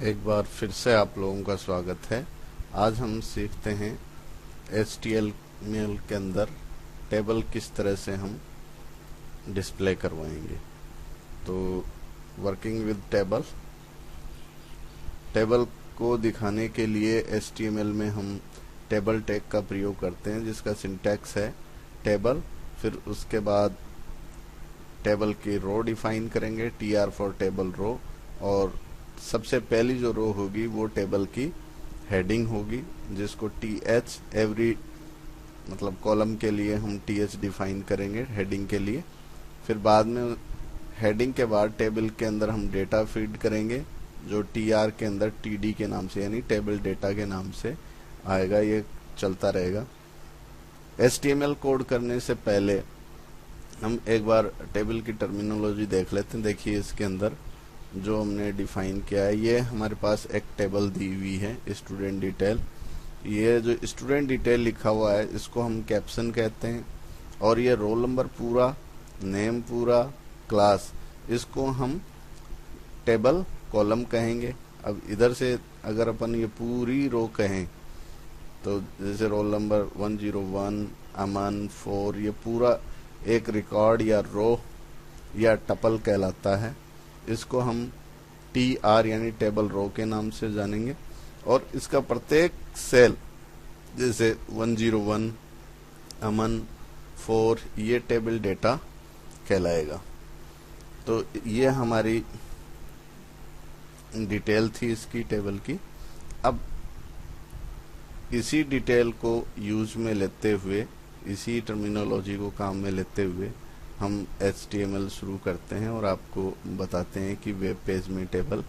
एक बार फिर से आप लोगों का स्वागत है। आज हम सीखते हैं HTML के अंदर टेबल किस तरह से हम डिस्प्ले करवाएंगे। तो वर्किंग विद टेबल को दिखाने के लिए HTML में हम टेबल टैग का प्रयोग करते हैं, जिसका सिंटैक्स है टेबल, फिर उसके बाद टेबल की रो डिफाइन करेंगे, TR फॉर टेबल रो, और सबसे पहली जो रो होगी वो टेबल की हेडिंग होगी, जिसको TH एवरी मतलब कॉलम के लिए हम TH डिफाइन करेंगे हेडिंग के लिए। फिर बाद में हेडिंग के बाद टेबल के अंदर हम डेटा फीड करेंगे, जो TR के अंदर TD के नाम से यानी टेबल डेटा के नाम से आएगा। ये चलता रहेगा। HTML कोड करने से पहले हम एक बार टेबल की टर्मिनोलॉजी देख लेते हैं। देखिए, इसके अंदर जो हमने डिफाइन किया है, ये हमारे पास एक टेबल दी हुई है स्टूडेंट डिटेल। ये जो स्टूडेंट डिटेल लिखा हुआ है इसको हम कैप्शन कहते हैं, और ये रोल नंबर पूरा, नेम पूरा, क्लास, इसको हम टेबल कॉलम कहेंगे। अब इधर से अगर अपन ये पूरी रो कहें तो जैसे रोल नंबर 101, अमन 4, ये पूरा एक रिकॉर्ड या रो या टपल कहलाता है। इसको हम TR यानी टेबल रो के नाम से जानेंगे, और इसका प्रत्येक सेल जैसे 101, अमन 4, ये टेबल डेटा कहलाएगा। तो ये हमारी डिटेल थी इसकी टेबल की। अब इसी डिटेल को यूज में लेते हुए, इसी टर्मिनोलॉजी को काम में लेते हुए हम HTML शुरू करते हैं और आपको बताते हैं कि वेब पेज में टेबल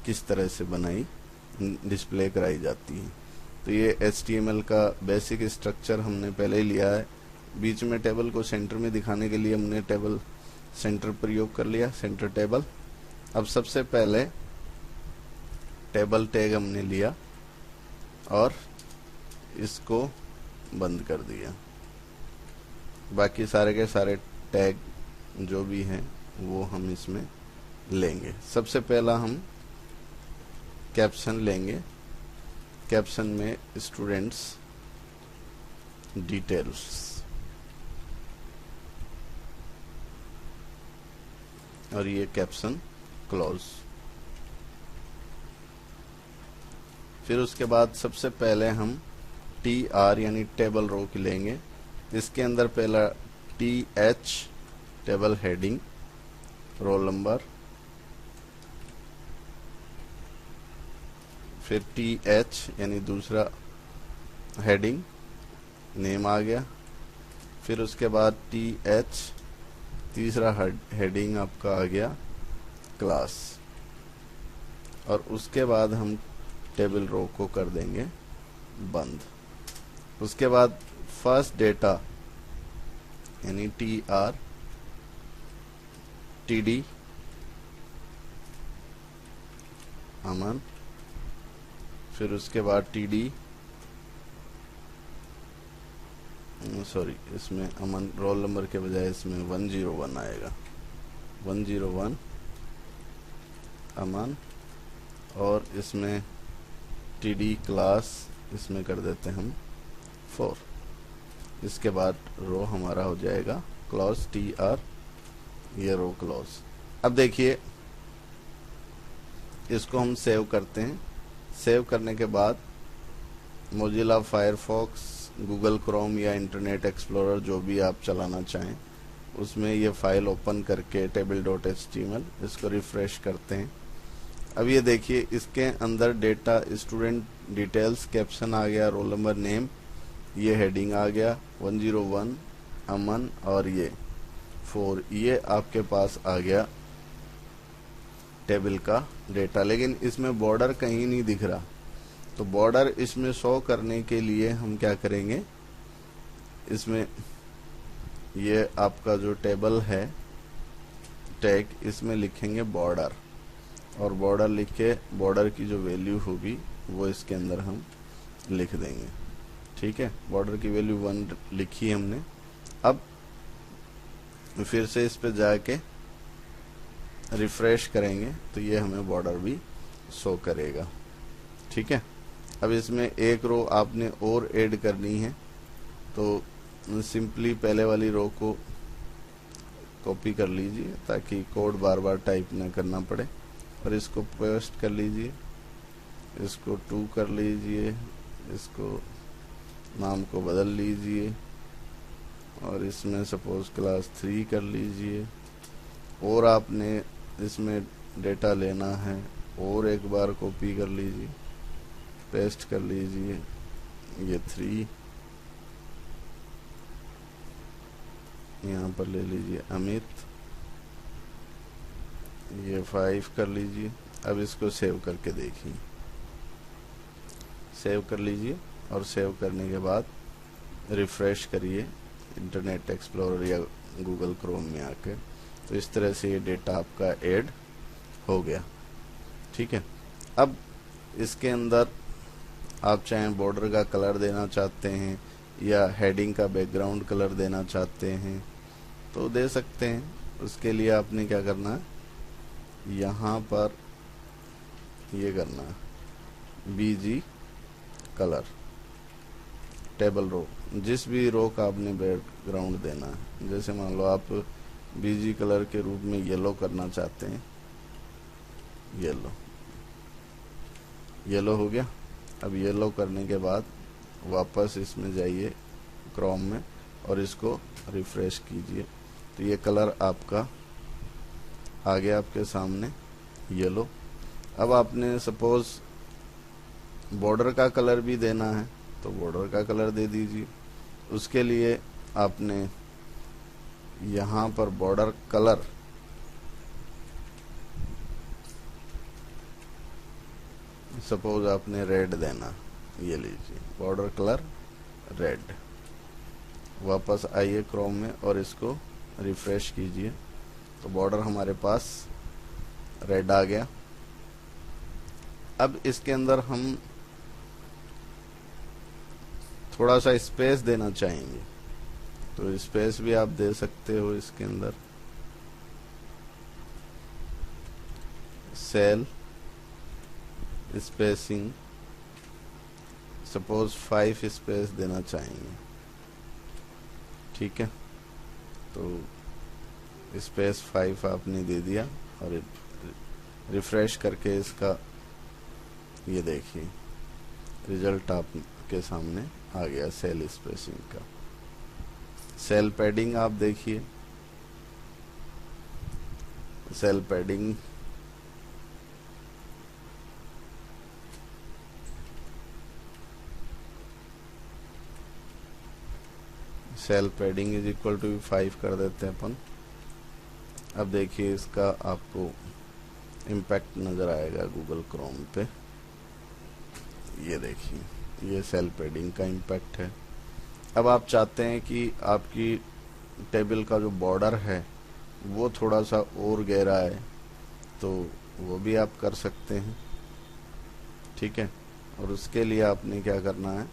किस तरह से बनाई डिस्प्ले कराई जाती है। तो ये HTML का बेसिक स्ट्रक्चर हमने पहले ही लिया है। बीच में टेबल को सेंटर में दिखाने के लिए हमने टेबल सेंटर प्रयोग कर लिया, सेंटर टेबल। अब सबसे पहले टेबल टैग हमने लिया और इसको बंद कर दिया। बाकी सारे के सारे टैग जो भी हैं वो हम इसमें लेंगे। सबसे पहला हम कैप्शन लेंगे। कैप्शन में स्टूडेंट्स डिटेल्स, और ये कैप्शन क्लोज। फिर उसके बाद सबसे पहले हम TR यानी टेबल रो की लेंगे। इसके अंदर पहला TH table heading, roll number, फिर TH यानी दूसरा हेडिंग, नेम आ गया। फिर उसके बाद TH तीसरा हेडिंग आपका आ गया, क्लास। और उसके बाद हम टेबल रो को कर देंगे बंद। उसके बाद फर्स्ट डेटा यानी TR TD अमन, फिर उसके बाद TD सॉरी, इसमें अमन रोल नंबर के बजाय इसमें 101 आएगा, 101 अमन, और इसमें TD क्लास, इसमें कर देते हम 4। इसके बाद रो हमारा हो जाएगा क्लॉज TR, ये रो क्लॉज। अब देखिए, इसको हम सेव करते हैं। सेव करने के बाद मोजिला फायरफॉक्स, गूगल क्रोम या इंटरनेट एक्सप्लोरर जो भी आप चलाना चाहें, उसमें ये फाइल ओपन करके table.html इसको रिफ्रेश करते हैं। अब ये देखिए, इसके अंदर डेटा स्टूडेंट डिटेल्स कैप्शन आ गया, रोल नंबर, नेम, ये हेडिंग आ गया, 101 अमन, और ये 4, ये आपके पास आ गया टेबल का डेटा। लेकिन इसमें बॉर्डर कहीं नहीं दिख रहा, तो बॉर्डर इसमें शो करने के लिए हम क्या करेंगे, इसमें ये आपका जो टेबल है टैग, इसमें लिखेंगे बॉर्डर, और बॉर्डर लिख के बॉर्डर की जो वैल्यू होगी वो इसके अंदर हम लिख देंगे। ठीक है, बॉर्डर की वैल्यू 1 लिखी हमने। अब फिर से इस पे जाके रिफ्रेश करेंगे तो ये हमें बॉर्डर भी शो करेगा। ठीक है, अब इसमें एक रो आपने और ऐड करनी है, तो सिंपली पहले वाली रो को कॉपी कर लीजिए ताकि कोड बार बार टाइप ना करना पड़े, और इसको पेस्ट कर लीजिए, इसको 2 कर लीजिए, इसको नाम को बदल लीजिए, और इसमें सपोज क्लास 3 कर लीजिए, और आपने इसमें डेटा लेना है और एक बार कॉपी कर लीजिए, पेस्ट कर लीजिए, ये 3 यहाँ पर ले लीजिए अमित, ये 5 कर लीजिए। अब इसको सेव करके देखिए, सेव कर लीजिए, और सेव करने के बाद रिफ्रेश करिए इंटरनेट एक्सप्लोरर या गूगल क्रोम में आके, तो इस तरह से ये डेटा आपका ऐड हो गया। ठीक है, अब इसके अंदर आप चाहे बॉर्डर का कलर देना चाहते हैं या हेडिंग का बैकग्राउंड कलर देना चाहते हैं तो दे सकते हैं। उसके लिए आपने क्या करना है, यहाँ पर ये करना है बीजी कलर, टेबल रो, जिस भी रो का आपने बैकग्राउंड देना है। जैसे मान लो आप बीजी कलर के रूप में येलो करना चाहते हैं, येलो, येलो हो गया। अब येलो करने के बाद वापस इसमें जाइए क्रोम में और इसको रिफ्रेश कीजिए, तो ये कलर आपका आ गया आपके सामने, येलो। अब आपने सपोज बॉर्डर का कलर भी देना है तो बॉर्डर का कलर दे दीजिए। उसके लिए आपने यहाँ पर बॉर्डर कलर सपोज आपने रेड देना, ये लीजिए बॉर्डर कलर रेड। वापस आइए क्रोम में और इसको रिफ्रेश कीजिए, तो बॉर्डर हमारे पास रेड आ गया। अब इसके अंदर हम थोड़ा सा स्पेस देना चाहेंगे, तो स्पेस भी आप दे सकते हो इसके अंदर। सेल स्पेसिंग सपोज 5 स्पेस देना चाहेंगे। ठीक है, तो स्पेस 5 आपने दे दिया और रिफ्रेश करके इसका ये देखिए रिजल्ट आपके सामने आ गया सेल स्पेसिंग का। सेल पैडिंग आप देखिए, cell padding cell padding is equal to 5 कर देते हैं अपन। अब देखिए इसका आपको इम्पैक्ट नज़र आएगा गूगल क्रोम पे, ये देखिए ये सेल पैडिंग का इम्पैक्ट है। अब आप चाहते हैं कि आपकी टेबल का जो बॉर्डर है वो थोड़ा सा और गहरा है तो वो भी आप कर सकते हैं। ठीक है, और उसके लिए आपने क्या करना है,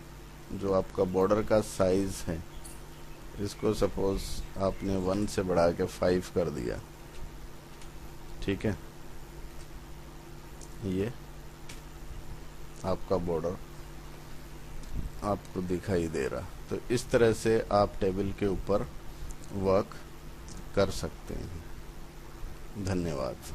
जो आपका बॉर्डर का साइज है इसको सपोज आपने 1 से बढ़ा के 5 कर दिया। ठीक है, ये आपका बॉर्डर आपको दिखाई दे रहा। तो इस तरह से आप टेबल के ऊपर वर्क कर सकते हैं। धन्यवाद।